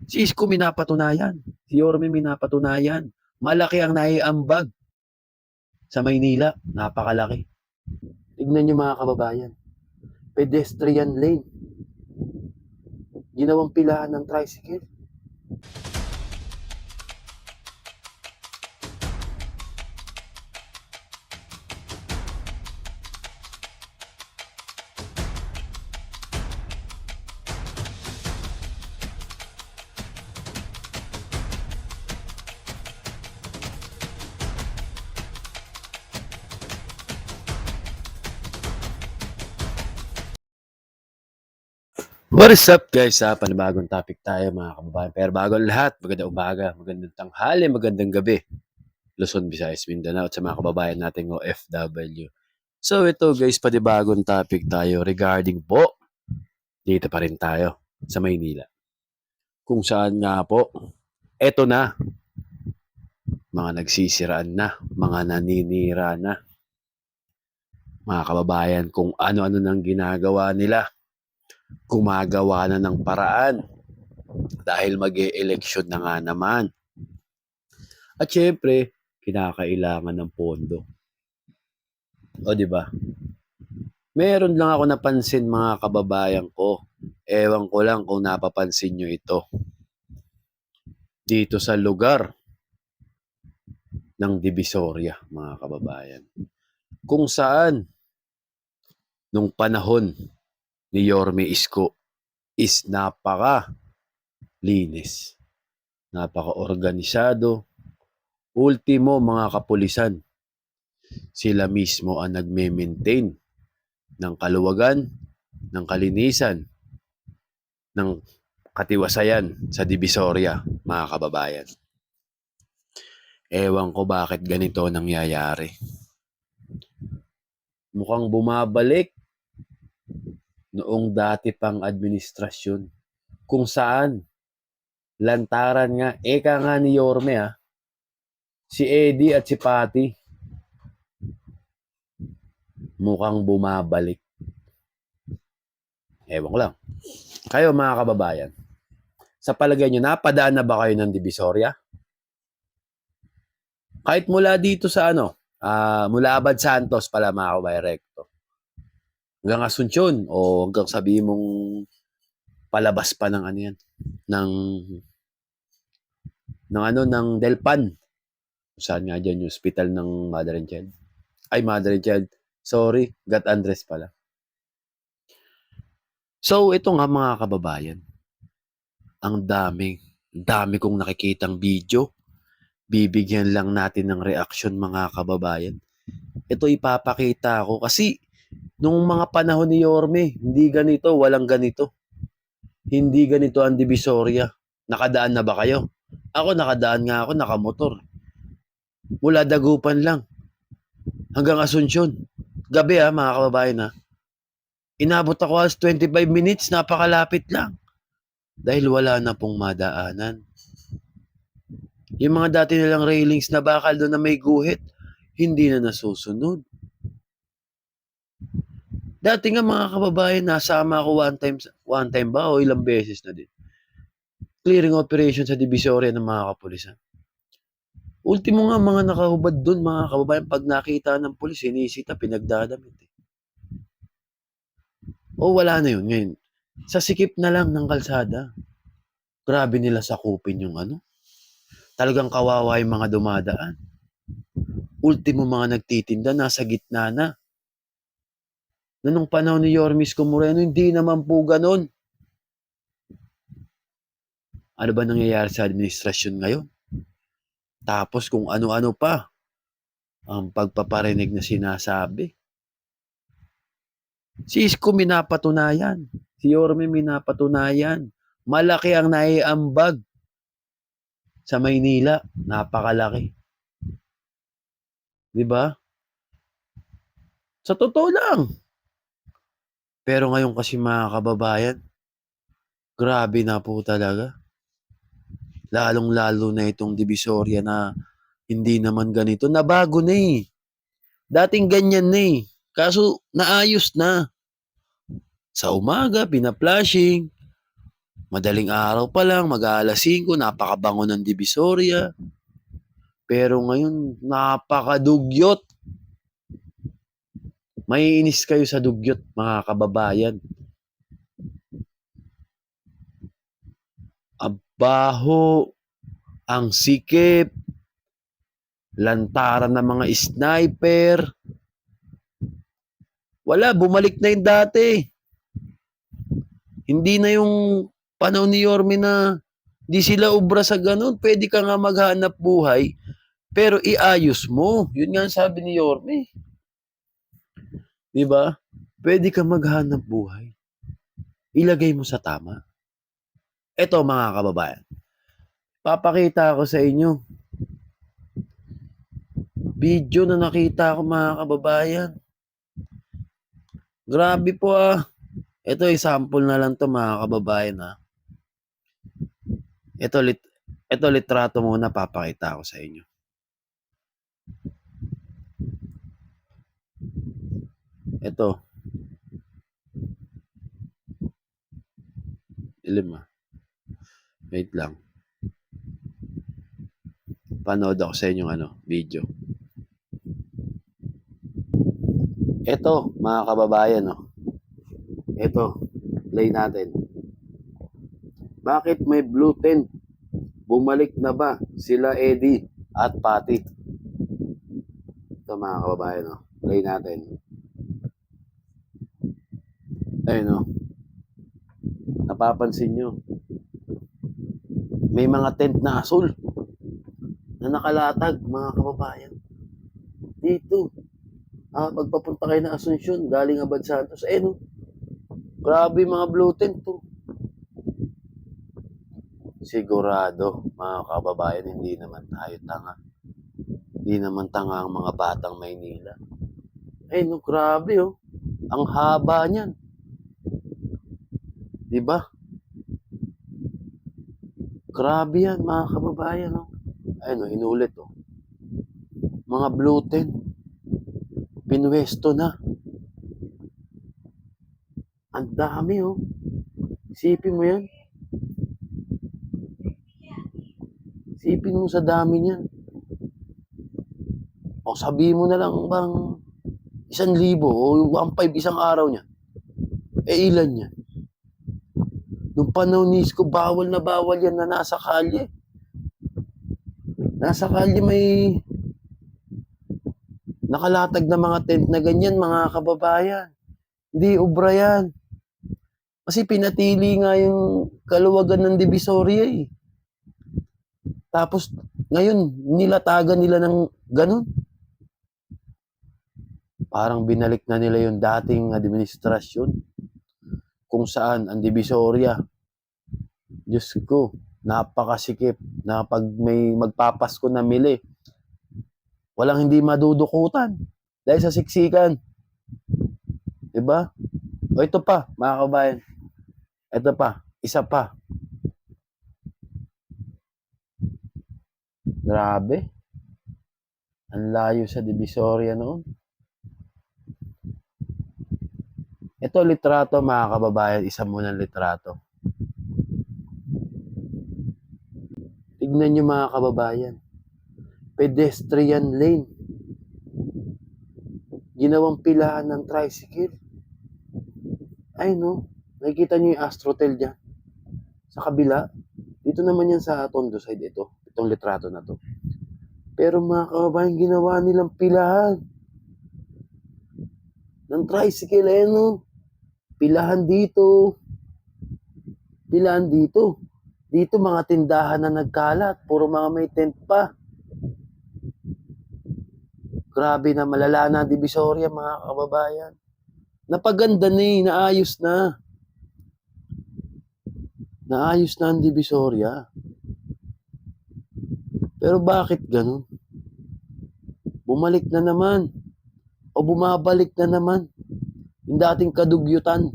Si Isko minapatunayan, si Yorme minapatunayan. Malaki ang naiambag sa Maynila, napakalaki. Tignan niyo mga kababayan, pedestrian lane, ginawang pilahan ng tricycle. What is up guys, sa panibagong topic tayo mga kababayan. Pero bago ang lahat, magandang umaga, magandang tanghali, magandang gabi. Luzon, Visayas, Mindanao at sa mga kababayan nating OFW. So ito guys, panibagong topic tayo regarding po, dito pa rin tayo sa Maynila. Kung saan nga po, eto na, mga nagsisiraan na, mga naninira na. Mga kababayan, kung ano-ano nang ginagawa nila. Gumagawa na ng paraan dahil mag-e-eleksyon na nga naman. At syempre, kinakailangan ng pondo. O di ba? Meron lang ako napansin mga kababayan ko. Ewan ko lang kung napapansin nyo ito. Dito sa lugar ng Divisoria, mga kababayan. Kung saan, nung panahon ni Yorme Isko is napaka-linis, napaka-organisado. Ultimo mga kapulisan, sila mismo ang nagme-maintain ng kaluwagan, ng kalinisan, ng katiwasayan sa Divisoria, mga kababayan. Ewan ko bakit ganito nangyayari. Mukhang bumabalik noong dati pang administrasyon kung saan lantaran nga, eka nga ni Yorme si Eddie at si Patty. Mukhang bumabalik. Ewan ko lang. Kayo mga kababayan, sa palagay nyo, napadaan na ba kayo ng Divisoria? Kahit mula dito sa mula Abad Santos pala mga kababayan, recto. Hanggang Asuncion o hanggang sabihin mong palabas pa ng ano yan, ng Delpan. Saan nga dyan yung hospital ng Mother and Child? Ay, Mother and Child. Sorry, Gat Andres pala. So, ito nga mga kababayan, ang dami kong nakikitang video. Bibigyan lang natin ng reaksyon mga kababayan. Ito ipapakita ko kasi nung mga panahon ni Yorme, hindi ganito, walang ganito. Hindi ganito ang Divisoria. Nakadaan na ba kayo? Ako nakadaan nga ako, nakamotor. Mula Dagupan lang hanggang Asuncion. Gabi mga kababayan Inabot ako as 25 minutes, napakalapit lang. Dahil wala na pong madaanan. Yung mga dati nilang railings na bakal doon na may guhit, hindi na nasusunod. Dati nga mga kababayan, nasama ako one time ba o ilang beses na din. Clearing operation sa Divisoria ng mga kapulisan. Ultimo nga mga nakahubad doon mga kababayan, pag nakita ng pulis, sinisita, pinagdadamit. O wala na yun ngayon. Sa sikip na lang ng kalsada. Grabe nila sakupin yung Talagang kawawa yung mga dumadaan. Ultimo mga nagtitinda, nasa gitna na. Nung panahon ni Yorme Isko Moreno, hindi naman po ganon. Ano ba nangyayari sa administrasyon ngayon? Tapos kung ano-ano pa ang pagpaparinig na sinasabi. Si Isko minapatunayan. Si Yorme minapatunayan. Malaki ang naiambag sa Maynila. Napakalaki. Diba? Sa totoo lang. Pero ngayon kasi mga kababayan, grabe na po talaga. Lalong-lalo na itong Divisoria na hindi naman ganito. Nabago na Dating ganyan na Kaso naayos na. Sa umaga, pina-flashing. Madaling araw pa lang, mag-aalas 5, napakabango ng Divisoria. Pero ngayon, napakadugyot. Maiinis kayo sa dugyot, mga kababayan. Abaho, ang sikip, lantaran ng mga sniper. Wala, bumalik na yung dati. Hindi na yung panahon ni Yorme na di sila ubra sa ganun. Pwede ka nga maghanap buhay, pero iayos mo. Yun nga sabi ni Yorme. Diba? Pwede ka maghanap buhay. Ilagay mo sa tama. Ito mga kababayan. Papakita ko sa inyo. Video na nakita ko mga kababayan. Grabe po ah. Ito example na lang to mga kababayan ah. Ito litrato muna papakita ko sa inyo. Ito. Ilim ah. Wait lang. Panood ako sa inyong video. Ito, mga kababayan, oh. Ito, play natin. Bakit may blue tent? Bumalik na ba sila Eddie at Patty? Ito, mga kababayan, oh. Play natin. Ayun, oh. Napapansin nyo. May mga tent na asul na nakalatag, mga kababayan. Dito. Magpapunta kayo ng Asunsyon, galing Abad Santos. No? Grabe mga blue tent to. Sigurado, mga kababayan, hindi naman tayo tanga. Hindi naman tanga ang mga batang Maynila. No, grabe oh. Ang haba niyan. Diba? Grabe yan, mga kababayan oh. Inulit oh. Mga blue tent. Pinwesto na. Ang dami oh. Isipin mo yan. Isipin mo sa dami niyan. O sabihin mo na lang bang 1,000 o 1,500 isang araw niya. Ilan yan? Nung panahon ni Isko, bawal na bawal yan na nasa kalye. Nasa kalye may nakalatag na mga tent na ganyan, mga kababayan. Hindi ubra yan. Kasi pinatili nga yung kaluwagan ng Divisoria eh. Tapos ngayon, nilatagan nila ng ganun. Parang binalik na nila yung dating administrasyon kung saan ang Divisoria. Diyos ko, napakasikip na pag may magpapasko na mili, walang hindi madudukutan dahil sa siksikan. Diba? O ito pa, mga kabayan. Ito pa, isa pa. Grabe. Ang layo sa Divisoria noon. Ito litrato mga kababayan, isa muna litrato. Tignan nyo mga kababayan. Pedestrian lane. Ginawang pilahan ng tricycle. Ay no, nakikita nyo yung Astrotel dyan. Sa kabila. Dito naman yan sa Tondo side ito. Itong litrato na to. Pero mga kababayan, ginawa nilang pilahan ng tricycle. No? Pilahan dito. Pilahan dito. Dito mga tindahan na nagkalat. Puro mga may tent pa. Grabe na, malala na Divisoria mga kababayan. Napaganda na eh, naayos na. Naayos na ang Divisoria. Pero bakit ganun? Bumalik na naman. O bumabalik na naman. Yung dating kadugyutan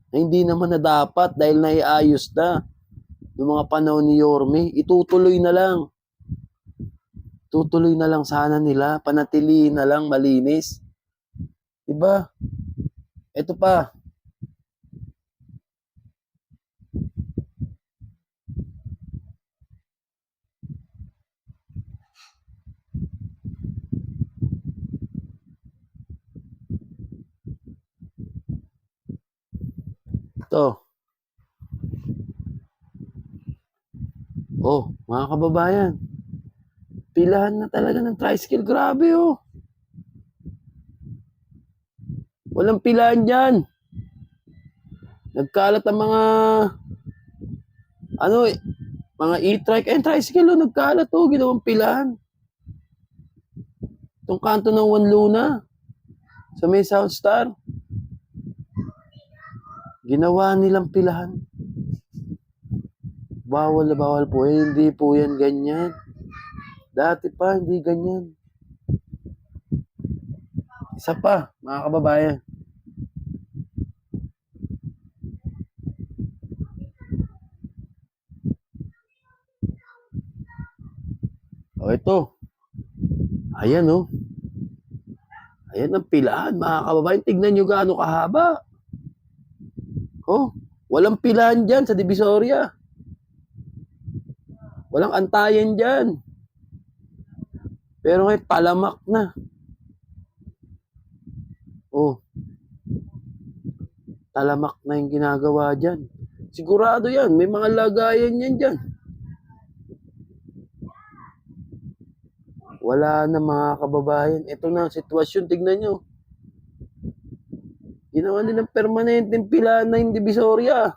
na hindi naman na dapat dahil naiayos na yung mga panahon ni Yorme, itutuloy na lang. Tutuloy na lang sana nila, panatilihin na lang malinis. Diba? Ito pa. Ito. Oh, mga kababayan. Pilahan na talaga ng tricycle. Grabe oh. Walang pilahan dyan. Nagkalat ang mga e-trike. Tricycle oh, nagkalat oh. Ginawang pilahan. Itong kanto ng Juan Luna. Sa may South Star. Ginawa nilang pilahan. Bawal na bawal po. Hindi po yan ganyan. Dati pa, hindi ganyan. Isa pa, mga kababayan. O ito. Ayan oh. Ayan ang pilahan, mga kababayan. Tignan nyo gaano kahaba. Oh, walang pilahan dyan sa Divisoria. Walang antayan dyan. Pero ngayon, talamak na. Oh, talamak na yung ginagawa dyan. Sigurado yan, may mga lagayan yan dyan. Wala na mga kababayan. Ito na ang sitwasyon, tignan nyo. Ginawa nilang permanenteng pilahan na yung Divisoria.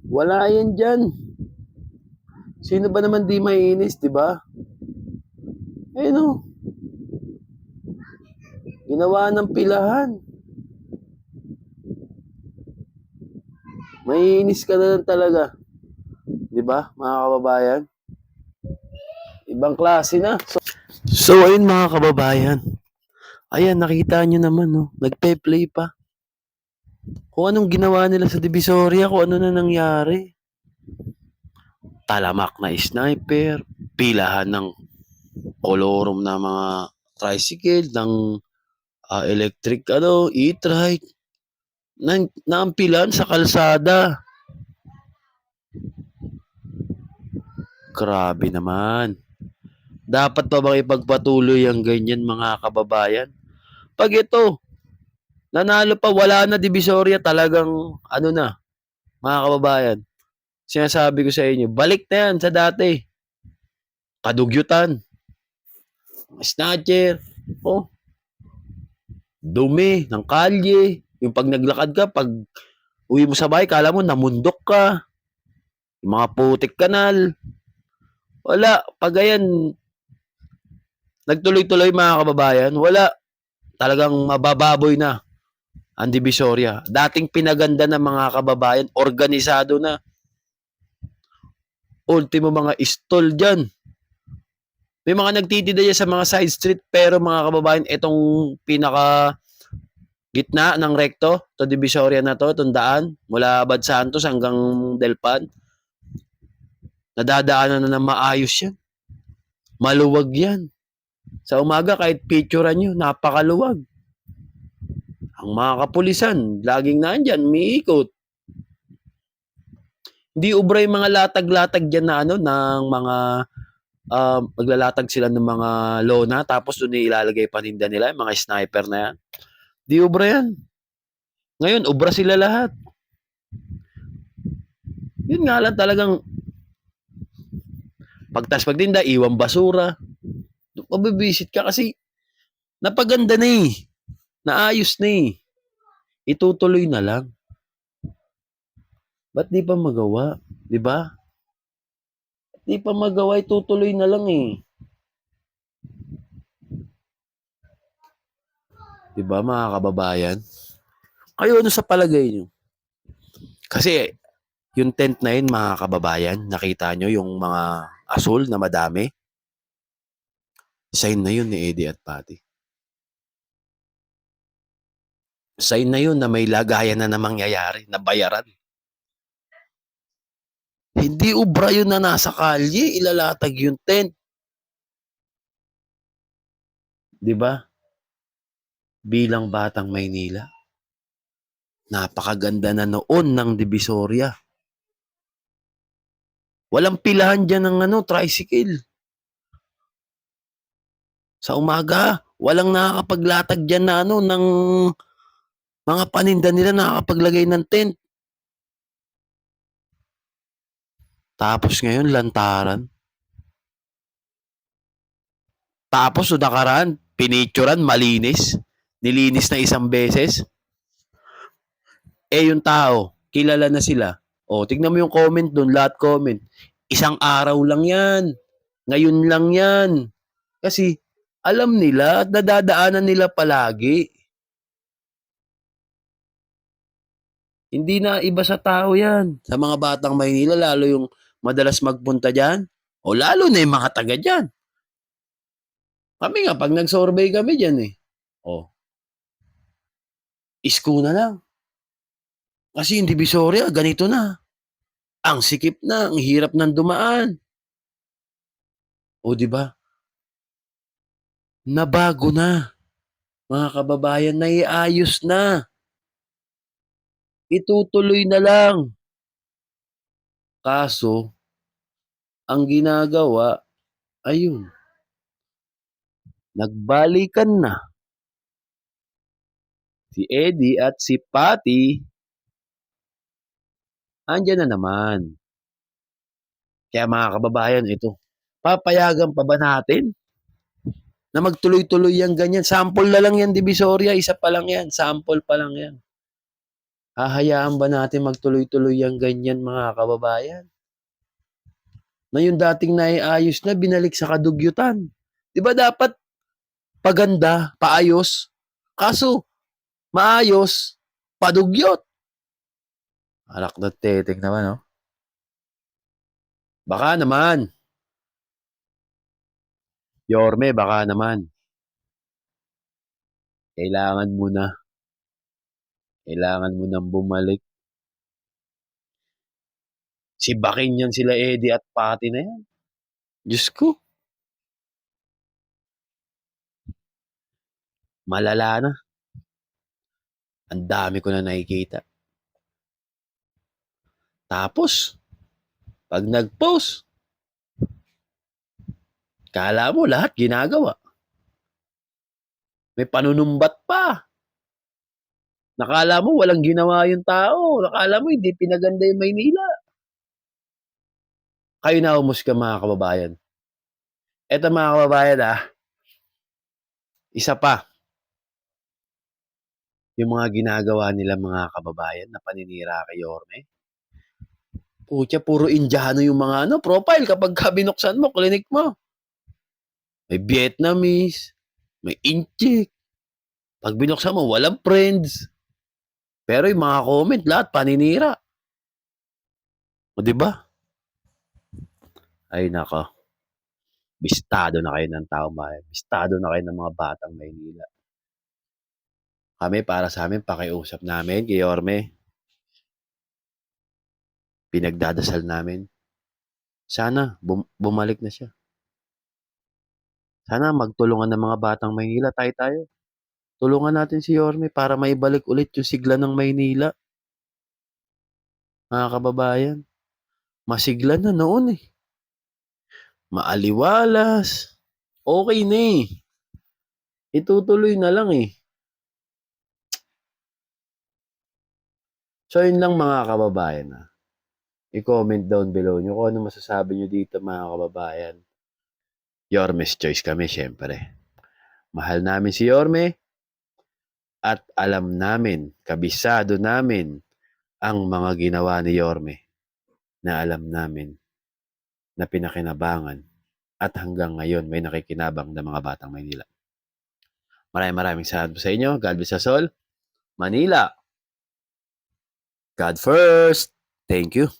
Wala yan dyan. Sino ba naman di maiinis, di ba? Ayun o. Ginawa ng pilahan. Maiinis ka na lang talaga. Di ba, mga kababayan? Ibang klase na. So ayun mga kababayan. Ayan, nakita nyo naman, no? Nagpe-play pa. Kung anong ginawa nila sa Divisoria, kung ano na nangyari. Talamak na sniper, pilahan ng kolorum na mga tricycle, ng electric, e-trike, naampilan sa kalsada. Grabe naman. Dapat pa bang ipagpatuloy ang ganyan mga kababayan? Pag ito, nanalo pa, wala na Divisoria, talagang na, mga kababayan. Sinasabi ko sa inyo, balik na yan sa dati. Kadugyutan. Snatcher. Oh. Dumi ng kalye. Yung pag naglakad ka, pag uwi mo sa bahay, kala mo namundok ka. Yung mga putik kanal. Wala. Pag ayan, nagtuloy-tuloy mga kababayan, wala. Talagang mabababoy na ang Divisoria. Dating pinaganda ng mga kababayan, organisado na. Ultimo mga stall dyan. May mga nagtitinda dyan sa mga side street, pero mga kababayan, itong pinaka gitna ng rekto, to Divisoria na to, itong daan, mula Bad Santos hanggang Delpan, nadadaanan na ng maayos yan. Maluwag yan. Sa umaga, kahit picturean nyo, napakaluwag. Ang mga kapulisan, laging nandyan, umiikot. Hindi ubra yung mga latag-latag dyan na ng mga maglalatag sila ng mga lona, tapos doon ilalagay paninda nila, yung mga sniper na yan. Di ubra yan. Ngayon, ubra sila lahat. Yun nga lang talagang pagtinda, iwang basura. Mabibisit ka kasi napaganda na eh. Naayos na eh. Itutuloy na lang. Ba't di pa magawa? Di ba? Di pa magawa, itutuloy na lang eh. Di ba mga kababayan? Kayo ano sa palagay nyo? Kasi yung tent na yun mga kababayan, nakita nyo yung mga asul na madami? Sign na yun ni Eddie at Patty. Sign na yun na may lagayan na mangyayari, na bayaran. Hindi ubra yun na nasa kalye, ilalatag yung tent. Di ba? Bilang batang Maynila, napakaganda na noon ng Divisoria. Walang pilahan dyan ng tricycle. Sa umaga, walang nakakapaglatag dyan na ng Mga paninda nila nakakapaglagay ng tent. Tapos ngayon lantaran. Tapos nung nakaraan, pinicturan, malinis. Nilinis na isang beses. Yung tao, kilala na sila. Tignan mo yung comment doon, lahat comment. Isang araw lang yan. Ngayon lang yan. Kasi alam nila at nadadaanan nila palagi. Hindi na iba sa tao yan. Sa mga batang Maynila, lalo yung madalas magpunta dyan. Lalo na yung mga taga dyan. Kami nga, pag nag-survey kami dyan eh. Isko na lang. Kasi yung Divisoria, ganito na. Ang sikip na, ang hirap ng dumaan. Di ba? Nabago na. Mga kababayan, naiayos na. Itutuloy na lang. Kaso, ang ginagawa, ayun, nagbalikan na. Si Eddie at si Patty, andyan na naman. Kaya mga kababayan, ito, papayagan pa ba natin na magtuloy-tuloy yan ganyan? Sample na lang yan, Divisoria, isa pa lang yan, sample pa lang yan. Hahayaan ba natin magtuloy-tuloy yan ganyan mga kababayan? Na yung dating naiayos na, binalik sa kadugyutan. Di ba dapat paganda, paayos? Kaso, maayos, padugyot. Alak na teting naman, no? Baka naman. Yorme, baka naman. Kailangan mo nang bumalik. Si Bakin yan sila Eddie at Patty na yan. Diyos ko. Malala na. Ang dami ko na nakikita. Tapos, pag nag-post, kala mo lahat ginagawa. May panunumbat pa. Nakala mo walang ginawa yung tao. Nakala mo hindi pinaganda yung Maynila. Kayo na umusga mga kababayan. Eto mga kababayan isa pa. Yung mga ginagawa nila mga kababayan na paninira kay Yorme. Putya, puro Indiano yung mga profile kapag binuksan mo, klinik mo. May Vietnamese, may Inchik. Pag binuksan mo, walang friends. Pero yung mga comment, lahat paninira. Di ba? Ay nako. Bistado na kayo ng taong bayan. Bistado na kayo ng mga batang Maynila. Kami, para sa amin, pakiusap namin kay Yorme. Pinagdadasal namin. Sana bumalik na siya. Sana magtulungan ng mga batang Maynila, tayo. Tulungan natin si Yorme para maibalik ulit yung sigla ng Maynila. Mga kababayan, masigla na noon eh. Maaliwalas. Okay na eh. Itutuloy na lang eh. So yun lang mga kababayan I-comment down below nyo kung ano masasabi nyo dito mga kababayan. Yorme's choice kami syempre. Mahal namin si Yorme at alam namin, kabisado namin ang mga ginawa ni Yorme na alam namin na pinakinabangan at hanggang ngayon may nakikinabang ng mga batang Maynila. Maraming salamat sa inyo. God bless us all. Manila. God first. Thank you.